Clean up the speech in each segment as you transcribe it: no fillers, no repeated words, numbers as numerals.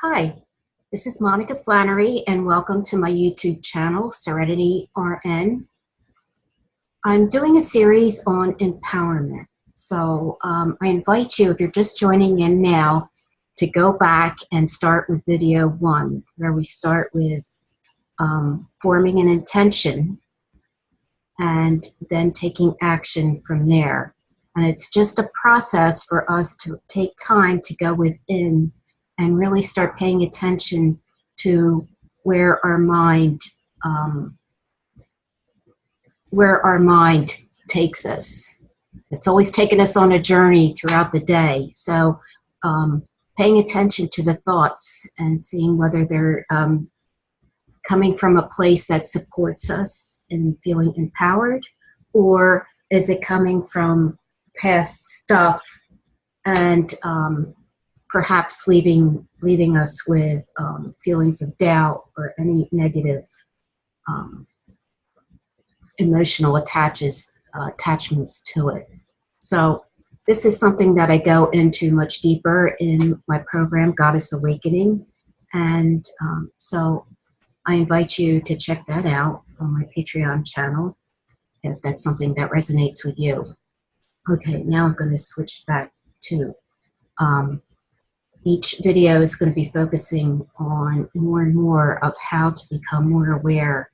Hi, this is Monica Flannery, and welcome to my YouTube channel, Serenity RN. I'm doing a series on empowerment. So I invite you, if you're just joining in now, to go back and start with video 1, where we start with forming an intention and then taking action from there. And it's just a process for us to take time to go within and really start paying attention to where our mind takes us. It's always taken us on a journey throughout the day. So paying attention to the thoughts and seeing whether they're coming from a place that supports us in feeling empowered, or is it coming from past stuff and perhaps leaving us with feelings of doubt or any negative emotional attachments to it. So this is something that I go into much deeper in my program, Goddess Awakening. And so I invite you to check that out on my Patreon channel if that's something that resonates with you. Okay, now I'm going to switch back to each video is going to be focusing on more and more of how to become more aware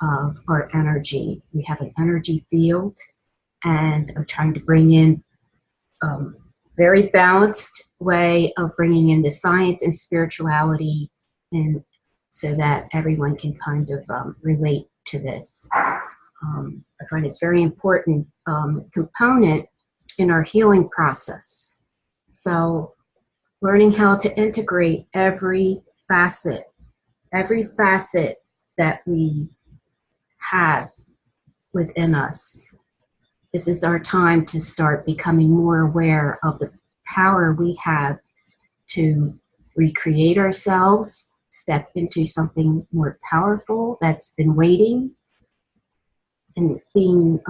of our energy. We have an energy field, and I'm trying to bring in very balanced way of bringing in the science and spirituality, and so that everyone can kind of relate to this. I find it's very important component in our healing process. So learning how to integrate every facet that we have within us. This is our time to start becoming more aware of the power we have to recreate ourselves, step into something more powerful that's been waiting and being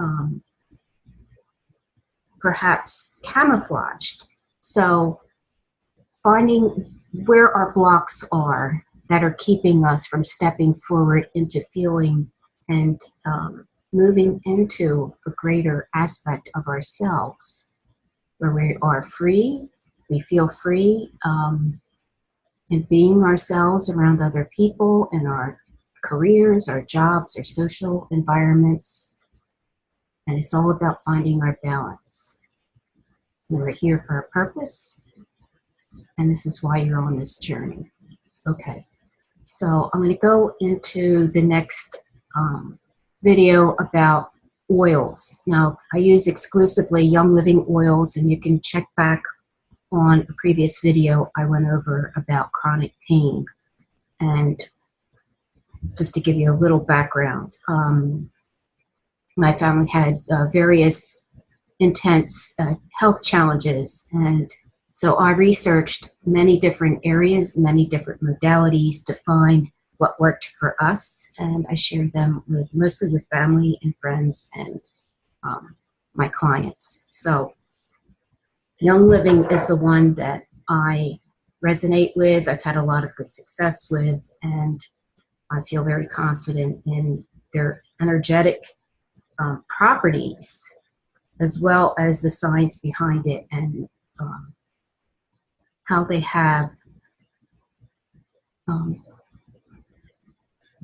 perhaps camouflaged. So finding where our blocks are that are keeping us from stepping forward into feeling and moving into a greater aspect of ourselves, where we are free, we feel free in being ourselves around other people in our careers, our jobs, our social environments. And it's all about finding our balance. We're here for a purpose, and this is why you're on this journey. Okay, so I'm going to go into the next video about oils. Now, I use exclusively Young Living oils, and you can check back on a previous video I went over about chronic pain. And just to give you a little background, my family had various intense health challenges, and so I researched many different areas, many different modalities to find what worked for us, and I shared them mostly with family and friends and my clients. So Young Living is the one that I resonate with, I've had a lot of good success with, and I feel very confident in their energetic properties, as well as the science behind it, and how they have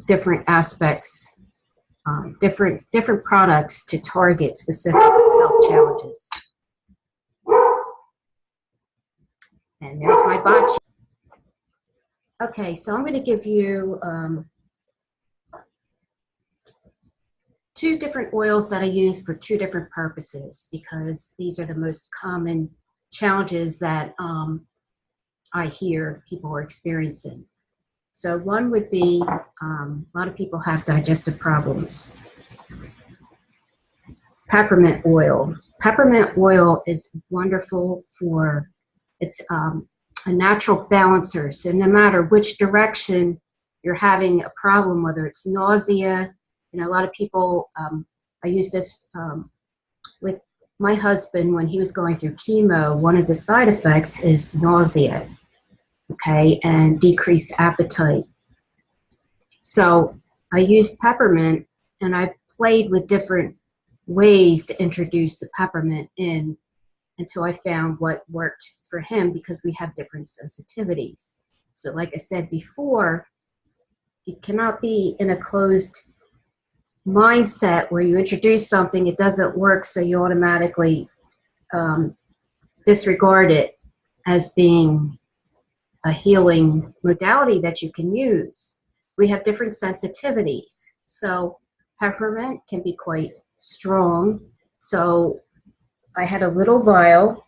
different aspects, different products to target specific health challenges. And there's my botch. Okay, so I'm going to give you 2 different oils that I use for 2 different purposes, because these are the most common challenges that I hear people are experiencing. So one would be, a lot of people have digestive problems. Peppermint oil. Peppermint oil is wonderful for, it's a natural balancer. So no matter which direction you're having a problem, whether it's nausea, you know, a lot of people, I use this with my husband when he was going through chemo. One of the side effects is nausea. okay, and decreased appetite. So I used peppermint, and I played with different ways to introduce the peppermint in until I found what worked for him, because we have different sensitivities. So like I said before, you cannot be in a closed mindset where you introduce something, it doesn't work, so you automatically disregard it as being a healing modality that you can use. We have different sensitivities. So peppermint can be quite strong. So I had a little vial.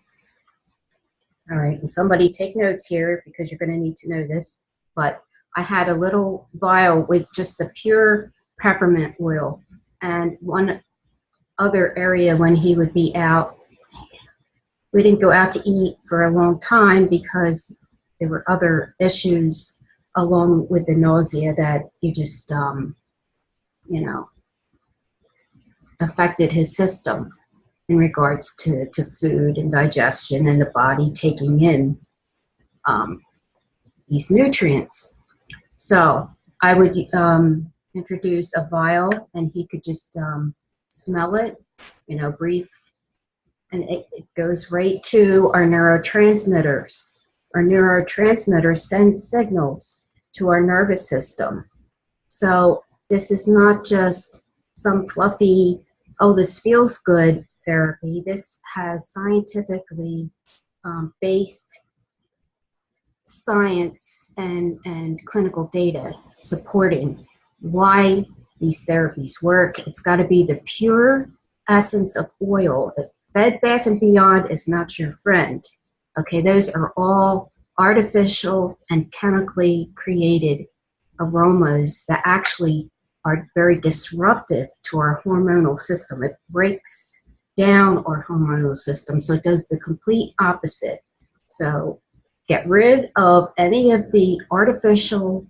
All right, and somebody take notes here because you're going to need to know this. But I had a little vial with just the pure peppermint oil. And one other area when he would be out, we didn't go out to eat for a long time because there were other issues along with the nausea that you just, you know, affected his system in regards to food and digestion and the body taking in these nutrients. So I would introduce a vial, and he could just smell it, you know, breathe, and it goes right to our neurotransmitters. Our neurotransmitters send signals to our nervous system. So this is not just some fluffy, oh, this feels good therapy. This has scientifically based science and clinical data supporting why these therapies work. It's got to be the pure essence of oil. Bed Bath & Beyond is not your friend. Okay, those are all artificial and chemically created aromas that actually are very disruptive to our hormonal system. It breaks down our hormonal system, so it does the complete opposite. So get rid of any of the artificial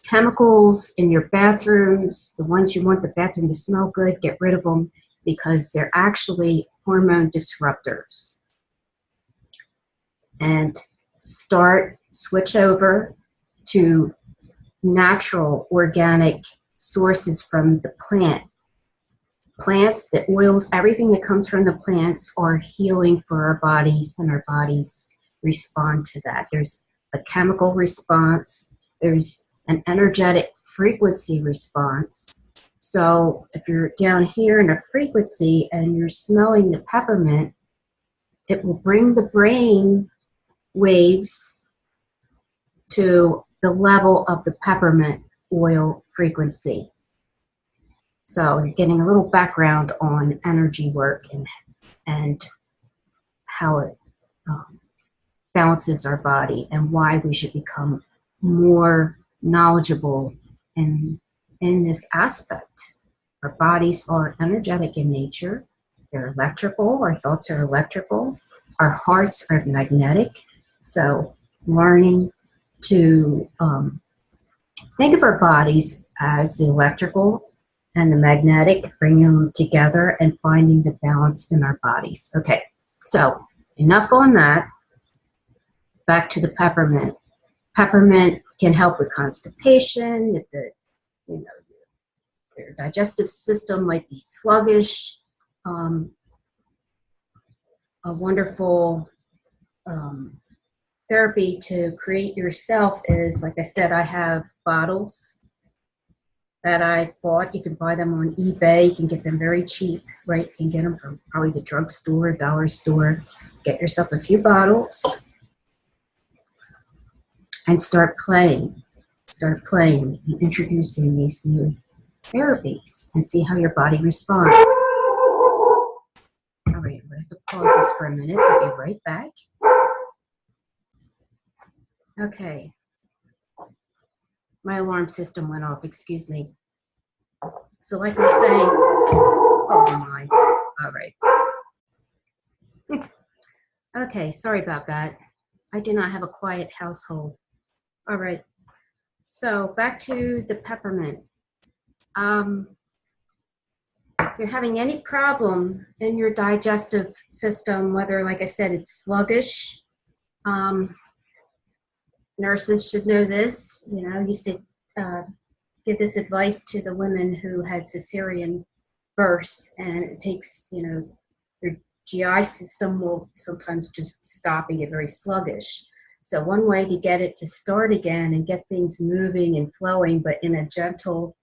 chemicals in your bathrooms, the ones you want the bathroom to smell good, get rid of them, because they're actually hormone disruptors. And switch over to natural organic sources from the plant. Plants, the oils, everything that comes from the plants are healing for our bodies, and our bodies respond to that. There's a chemical response, there's an energetic frequency response. So if you're down here in a frequency and you're smelling the peppermint, it will bring the brain waves to the level of the peppermint oil frequency. So you're getting a little background on energy work and how it balances our body, and why we should become more knowledgeable in this aspect. Our bodies are energetic in nature. They're electrical. Our thoughts are electrical. Our hearts are magnetic. So learning to think of our bodies as the electrical and the magnetic, bringing them together and finding the balance in our bodies. Okay, so enough on that. Back to the peppermint. Peppermint can help with constipation if your digestive system might be sluggish. A wonderful therapy to create yourself is, like I said, I have bottles that I bought. You can buy them on eBay. You can get them very cheap, right? You can get them from probably the drugstore, dollar store. Get yourself a few bottles and start playing. Start playing and introducing these new therapies and see how your body responds. All right, I'm going to have to pause this for a minute. I'll be right back. Okay. My alarm system went off, excuse me. So like I'm saying, oh my, all right. Okay, sorry about that. I do not have a quiet household. All right, so back to the peppermint. If you're having any problem in your digestive system, whether, like I said, it's sluggish, Nurses should know this. You know, used to give this advice to the women who had cesarean births, and it takes, you know, your GI system will sometimes just stop and get very sluggish. So one way to get it to start again and get things moving and flowing, but in a gentle,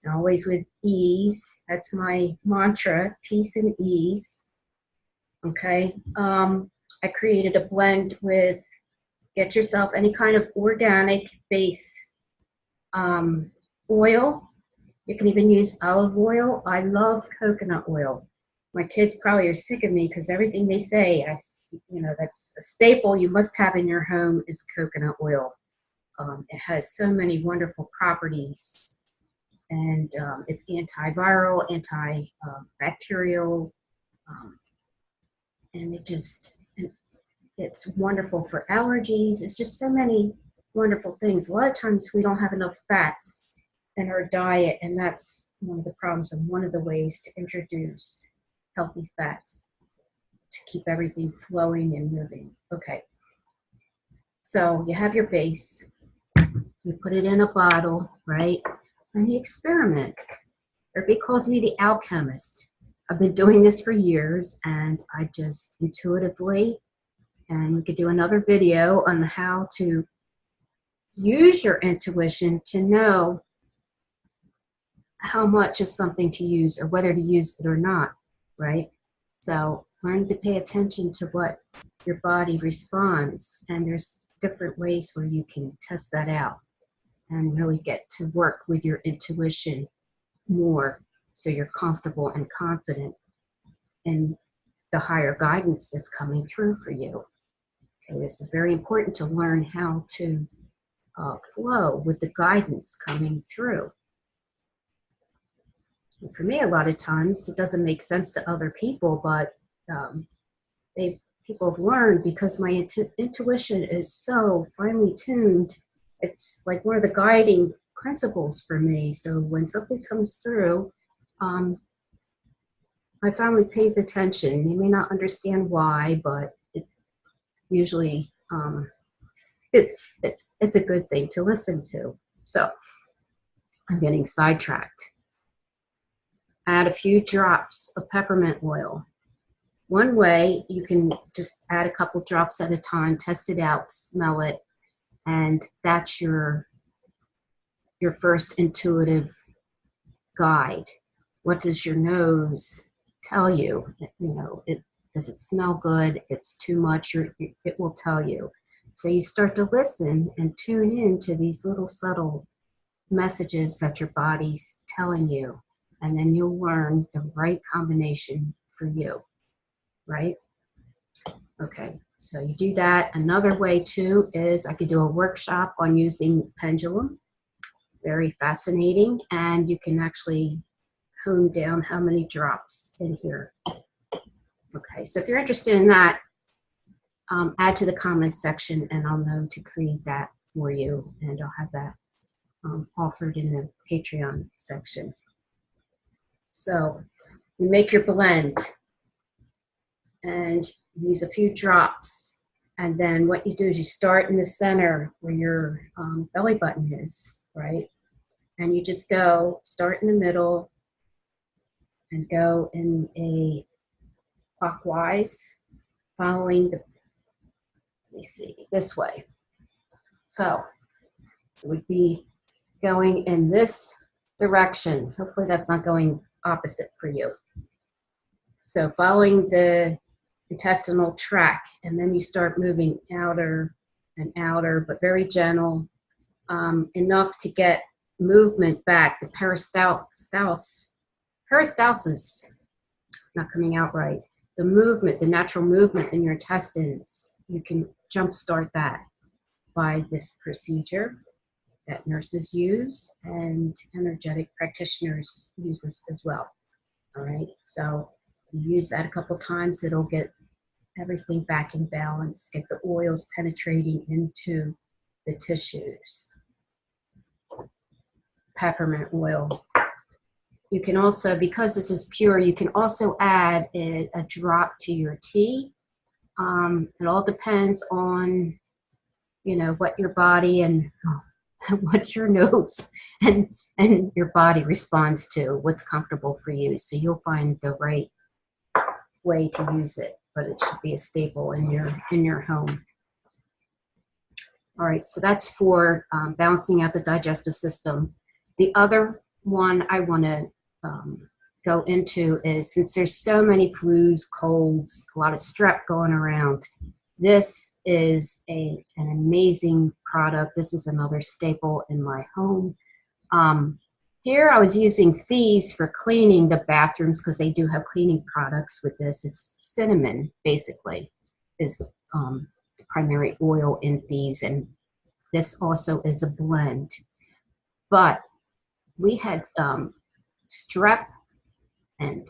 always with ease. That's my mantra, peace and ease. Okay. I created a blend with, get yourself any kind of organic base oil. You can even use olive oil. I love coconut oil. My kids probably are sick of me because everything they say, you know, that's a staple you must have in your home is coconut oil. It has so many wonderful properties, and it's antiviral, antibacterial, and it's wonderful for allergies. It's just so many wonderful things. A lot of times we don't have enough fats in our diet, and that's one of the problems and one of the ways to introduce healthy fats to keep everything flowing and moving. Okay, so you have your base, you put it in a bottle, right? And you experiment. Everybody calls me the alchemist. I've been doing this for years, and I just intuitively, and we could do another video on how to use your intuition to know how much of something to use or whether to use it or not, right? So learn to pay attention to what your body responds, and there's different ways where you can test that out and really get to work with your intuition more so you're comfortable and confident in the higher guidance that's coming through for you. Okay, this is very important to learn how to flow with the guidance coming through. And for me, a lot of times it doesn't make sense to other people, but people have learned, because my intuition is so finely tuned. It's like one of the guiding principles for me. So when something comes through, my family pays attention. You may not understand why, but it usually it's a good thing to listen to. So I'm getting sidetracked. Add a few drops of peppermint oil. One way, you can just add a couple drops at a time, test it out, smell it, and that's your first intuitive guide. What does your nose tell you? You know, does it smell good? If it's too much, it will tell you. So you start to listen and tune in to these little subtle messages that your body's telling you, and then you'll learn the right combination for you, right? Okay, so you do that. Another way too is I could do a workshop on using pendulum. Very fascinating, and you can actually hone down how many drops in here. Okay, so if you're interested in that, add to the comments section and I'll know to create that for you, and I'll have that offered in the Patreon section. So you make your blend and use a few drops, and then what you do is you start in the center where your belly button is, right? And you just start in the middle and go in a clockwise, following let me see, this way. So it would be going in this direction. Hopefully that's not going opposite for you. So following the intestinal tract, and then you start moving outer and outer, but very gentle, enough to get movement back. The peristalsis, not coming out right. The movement, the natural movement in your intestines, you can jumpstart that by this procedure that nurses use and energetic practitioners use this as well. All right, so you use that a couple times, it'll get everything back in balance, get the oils penetrating into the tissues. Peppermint oil. You can also, because this is pure, you can also add a drop to your tea. It all depends on you know, what your body and what your nose and your body responds to, what's comfortable for you. So you'll find the right way to use it, but it should be a staple in your home. All right, so that's for balancing out the digestive system. The other one I want to go into is, since there's so many flus, colds, a lot of strep going around, this is an amazing product. This is another staple in my home. Here I was using Thieves for cleaning the bathrooms because they do have cleaning products with this. It's cinnamon, basically, is the primary oil in Thieves, and this also is a blend. But we had strep and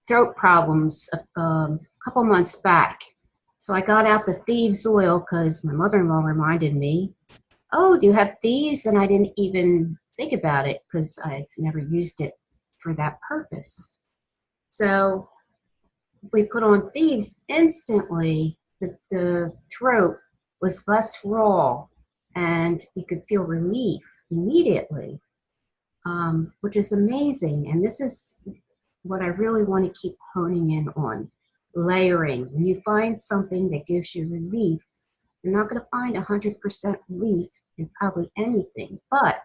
throat problems a couple months back. So I got out the Thieves oil because my mother-in-law reminded me, oh, do you have Thieves? And I didn't even think about it because I've never used it for that purpose. So we put on Thieves. Instantly, the throat was less raw and you could feel relief immediately, which is amazing. And this is what I really want to keep honing in on, layering. When you find something that gives you relief, you're not going to find 100% relief in probably anything. But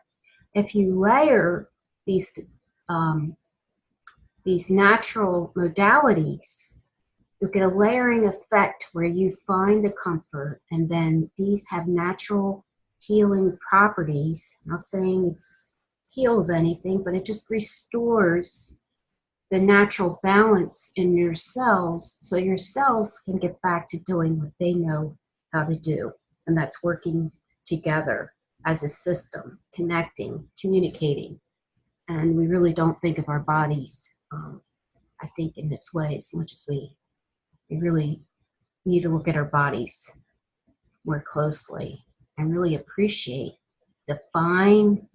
if you layer these natural modalities, you'll get a layering effect where you find the comfort, and then these have natural healing properties. I'm not saying it heals anything, but it just restores the natural balance in your cells so your cells can get back to doing what they know how to do, and that's working together as a system, connecting, communicating. And we really don't think of our bodies, I think, in this way as much as we really need to look at our bodies more closely and really appreciate the fine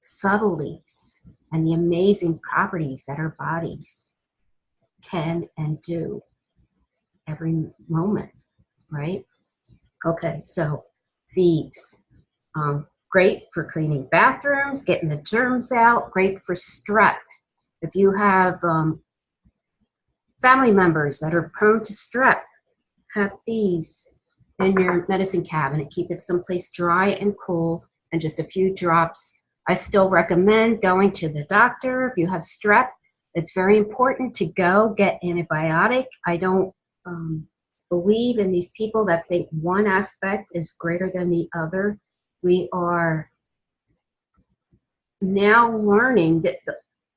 subtleties and the amazing properties that our bodies can and do every moment, right? Okay, so Thieves, great for cleaning bathrooms, getting the germs out, great for strep. If you have family members that are prone to strep, have Thieves in your medicine cabinet. Keep it someplace dry and cool, and just a few drops. I still recommend going to the doctor if you have strep. It's very important to go get antibiotic. I don't believe in these people that think one aspect is greater than the other. We are now learning that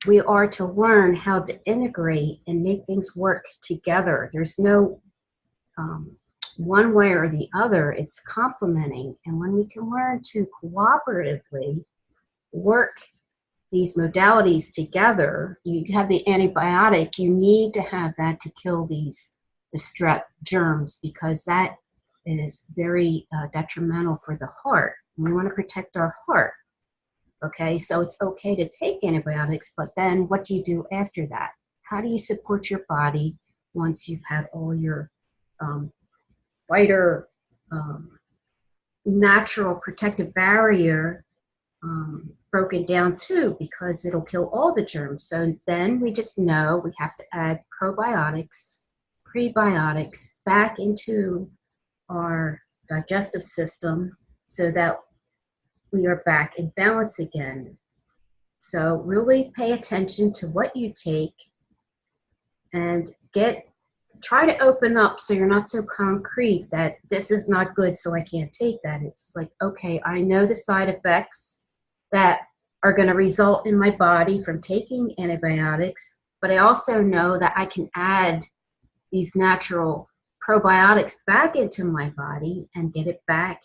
we are to learn how to integrate and make things work together. There's no one way or the other. It's complementing. And when we can learn to cooperatively work these modalities together, you have the antibiotic, you need to have that to kill the strep germs, because that is very detrimental for the heart. We want to protect our heart. Okay, so it's okay to take antibiotics, but then what do you do after that? How do you support your body once you've had all your fighter natural protective barrier broken down too, because it'll kill all the germs? So then we just know we have to add probiotics, prebiotics back into our digestive system so that we are back in balance again. So really pay attention to what you take and try to open up so you're not so concrete that this is not good, so I can't take that. It's like, okay, I know the side effects that are going to result in my body from taking antibiotics, but I also know that I can add these natural probiotics back into my body and get it back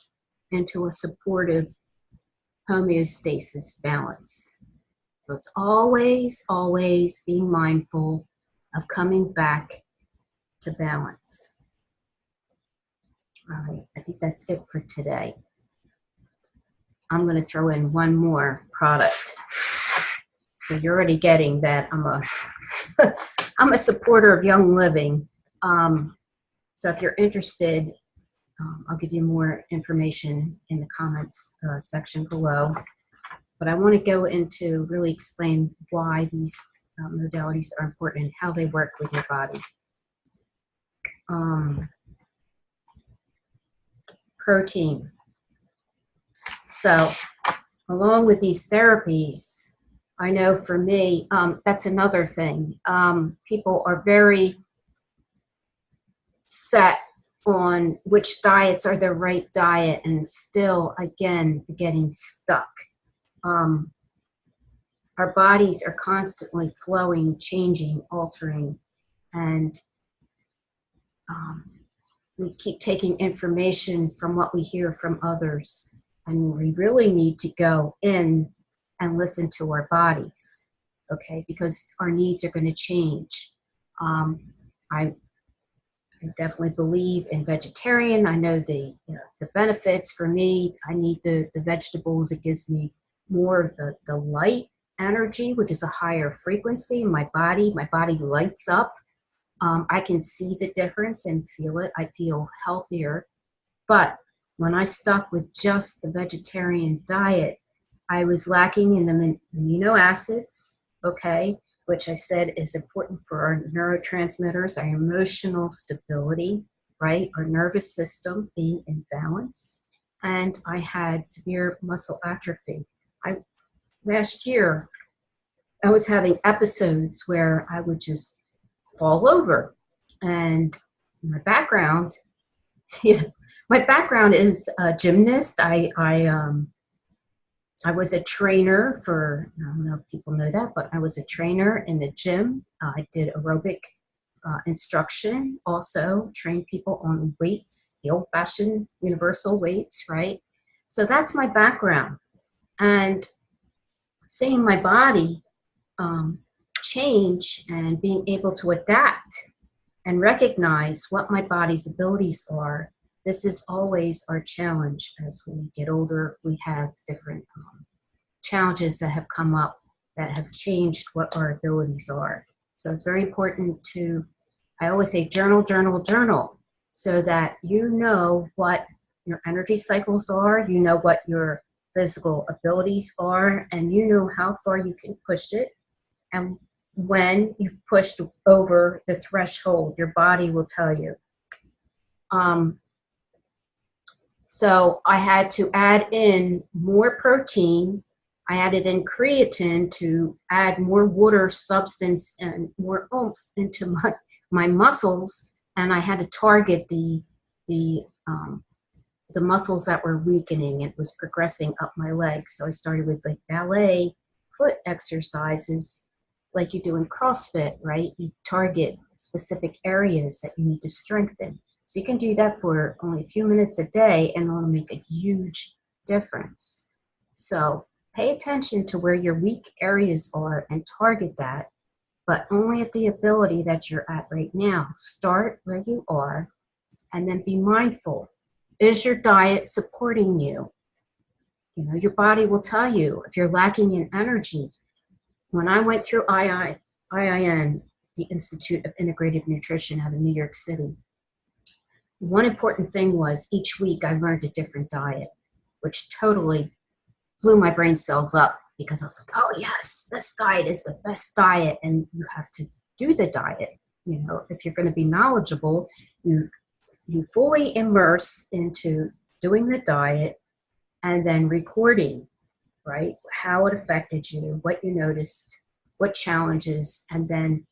into a supportive homeostasis balance. So it's always, always being mindful of coming back to balance. All right, I think that's it for today. I'm going to throw in one more product. So you're already getting that I'm a supporter of Young Living. So if you're interested, I'll give you more information in the comments section below. But I want to go into really explain why these modalities are important and how they work with your body. Protein. So along with these therapies, I know for me, that's another thing. People are very set on which diets are the right diet and still, again, getting stuck. Our bodies are constantly flowing, changing, altering, and we keep taking information from what we hear from others, and we really need to go in and listen to our bodies, okay, because our needs are going to change. I definitely believe in vegetarian. I know the benefits for me. I need the vegetables. It gives me more of the light energy, which is a higher frequency in my body. My body lights up. I can see the difference and feel it. I feel healthier. But when I stuck with just the vegetarian diet, I was lacking in the amino acids, okay, which I said is important for our neurotransmitters, our emotional stability, right, our nervous system being in balance. And I had severe muscle atrophy. Last year, I was having episodes where I would just fall over. And my background, my background is a gymnast. I was a trainer for, I don't know if people know that, but I was a trainer in the gym. I did aerobic instruction, also trained people on weights, the old-fashioned universal weights, right? So that's my background. And seeing my body change and being able to adapt and recognize what my body's abilities are, this is always our challenge as we get older. We have different challenges that have come up that have changed what our abilities are. So it's very important to, I always say journal, journal, journal, so that you know what your energy cycles are, you know what your physical abilities are, and you know how far you can push it. And when you've pushed over the threshold, your body will tell you. So I had to add in more protein. I added in creatine to add more water substance and more oomph into my muscles, and I had to target the muscles that were weakening. It was progressing up my legs. So I started with like ballet foot exercises like you do in CrossFit, right? You target specific areas that you need to strengthen. So you can do that for only a few minutes a day and it'll make a huge difference. So pay attention to where your weak areas are and target that, but only at the ability that you're at right now. Start where you are and then be mindful. Is your diet supporting you? You know, your body will tell you if you're lacking in energy. When I went through IIN, the Institute of Integrative Nutrition out of New York City, one important thing was each week I learned a different diet, which totally blew my brain cells up because I was like, oh yes, this diet is the best diet, and you have to do the diet. You know, if you're going to be knowledgeable, you fully immerse into doing the diet and then recording, right? How it affected you, what you noticed, what challenges, and then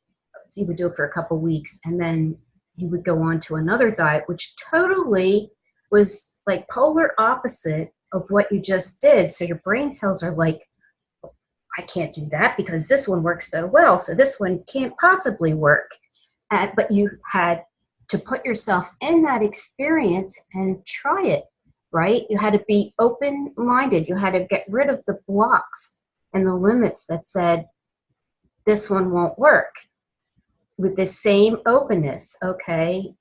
you would do it for a couple weeks, and then you would go on to another diet, which totally was like polar opposite of what you just did. So your brain cells are like, I can't do that because this one works so well, so this one can't possibly work. But you had to put yourself in that experience and try it, right? You had to be open-minded. You had to get rid of the blocks and the limits that said, this one won't work. With the same openness, okay?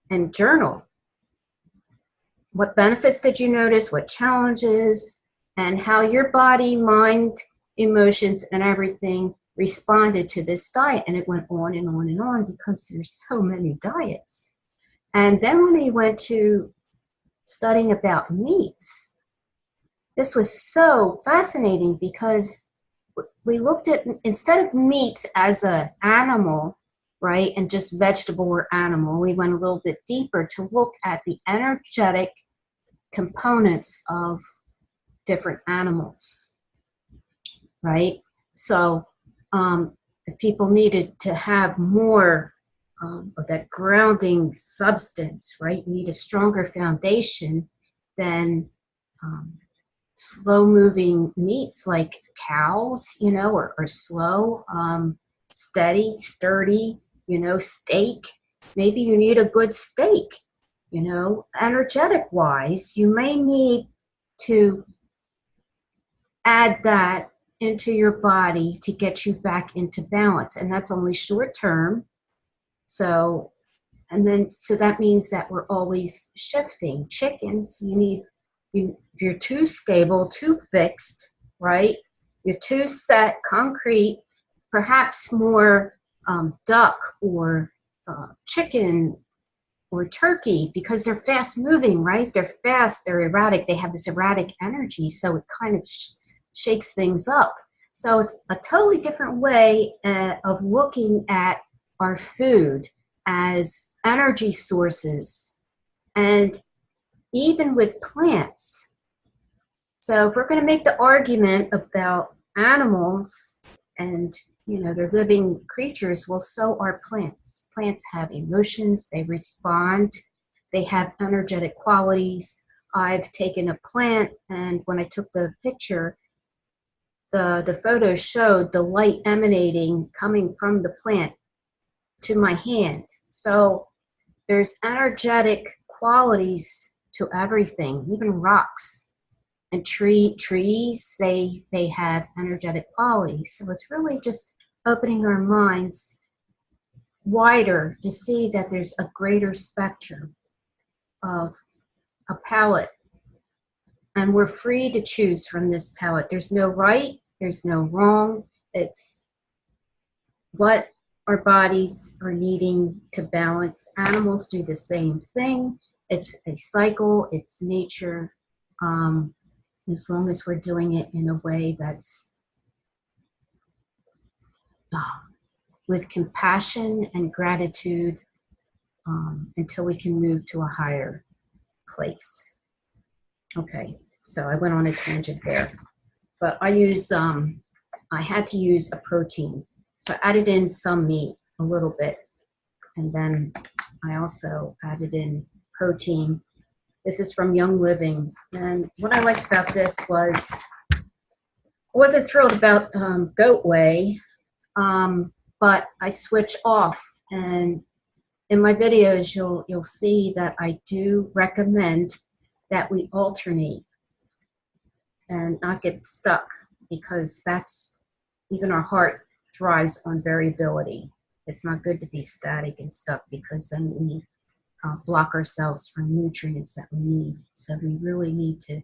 And journal. What benefits did you notice? What challenges? And how your body, mind, emotions, and everything responded to this diet. And it went on and on and on because there's so many diets. And then when we went to studying about meats, this was so fascinating because we looked at, instead of meats as an animal, right, and just vegetable or animal, we went a little bit deeper to look at the energetic components of different animals, right? So if people needed to have more of that grounding substance, right, you need a stronger foundation than slow-moving meats like cows, you know, or slow, steady, sturdy, you know, steak. Maybe you need a good steak, you know. Energetic-wise, you may need to add that into your body to get you back into balance, and that's only short-term. So, and then, so that means that we're always shifting. Chickens, if you're too stable, too fixed, right? You're too set, concrete, perhaps more duck or chicken or turkey, because they're fast moving, right? They're fast, they're erratic, they have this erratic energy, so it kind of shakes things up. So it's a totally different way of looking at our food as energy sources, and even with plants. So if we're going to make the argument about animals and, you know, they're living creatures, well, so are plants. Plants have emotions, they respond, they have energetic qualities. I've taken a plant, and when I took the picture, the photo showed the light emanating coming from the plant to my hand. So there's energetic qualities to everything, even rocks and trees. They have energetic qualities. So it's really just opening our minds wider to see that there's a greater spectrum of a palette, and we're free to choose from this palette. There's no right, there's no wrong. It's what our bodies are needing to balance. Animals do the same thing. It's a cycle, it's nature. As long as we're doing it in a way that's with compassion and gratitude, until we can move to a higher place. Okay, so I went on a tangent there, but I had to use a protein. So I added in some meat, a little bit, and then I also added in protein. This is from Young Living, and what I liked about this was, I wasn't thrilled about goat whey, but I switch off, and in my videos you'll see that I do recommend that we alternate and not get stuck, because that's, even our heart thrives on variability. It's not good to be static and stuck, because then we block ourselves from nutrients that we need. So we really need to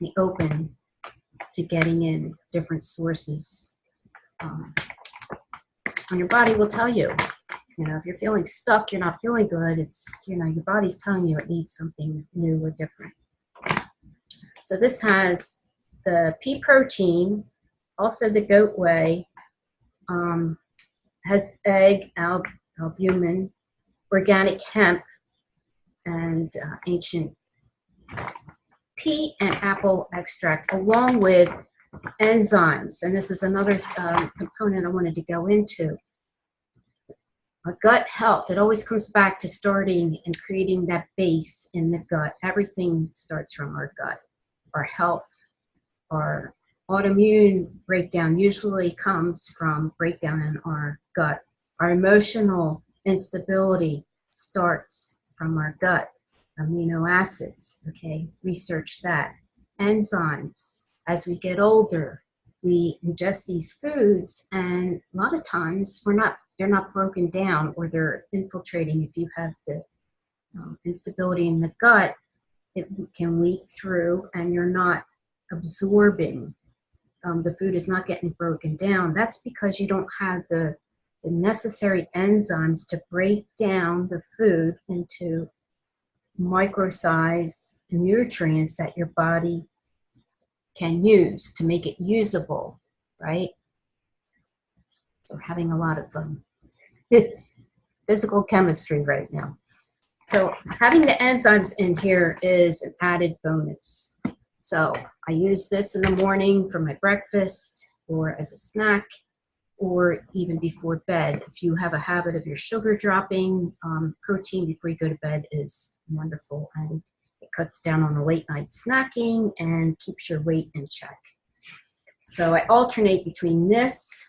be open to getting in different sources. And your body will tell you, you know, if you're feeling stuck, you're not feeling good, it's, you know, your body's telling you it needs something new or different. So this has the pea protein, also the goat whey, has egg, albumin, organic hemp, and ancient pea and apple extract, along with enzymes. And this is another component I wanted to go into. Our gut health, it always comes back to starting and creating that base in the gut. Everything starts from our gut. Our health, our autoimmune breakdown usually comes from breakdown in our gut. Our emotional instability starts from our gut. Amino acids, okay, research that. Enzymes, as we get older, we ingest these foods, and a lot of times they're not broken down, or they're infiltrating. If you have the instability in the gut, it can leak through, and you're not absorbing. The food is not getting broken down. That's because you don't have the the necessary enzymes to break down the food into micro-sized nutrients that your body can use to make it usable, right? So we're having a lot of physical chemistry right now. So having the enzymes in here is an added bonus. So I use this in the morning for my breakfast or as a snack or even before bed. If you have a habit of your sugar dropping, protein before you go to bed is wonderful, and it cuts down on the late night snacking and keeps your weight in check. So I alternate between this,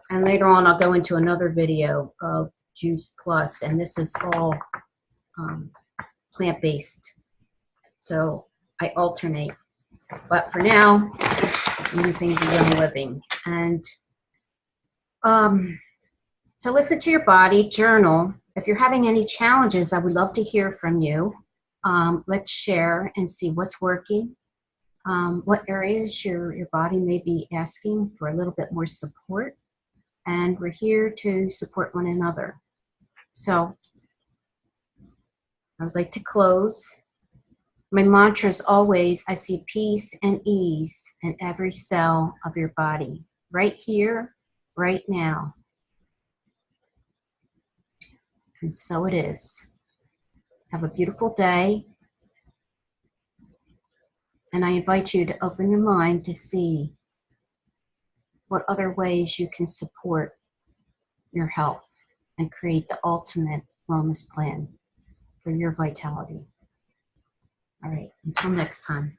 and later on I'll go into another video of Juice Plus, and this is all plant-based. So I alternate, but for now I'm using the Young Living. And so listen to your body, journal. If you're having any challenges, I would love to hear from you. Let's share and see what's working, what areas your body may be asking for a little bit more support. And we're here to support one another. So I would like to close. My mantra is always, I see peace and ease in every cell of your body, right here, right now. And so it is. Have a beautiful day. And I invite you to open your mind to see what other ways you can support your health and create the ultimate wellness plan for your vitality. All right, until next time.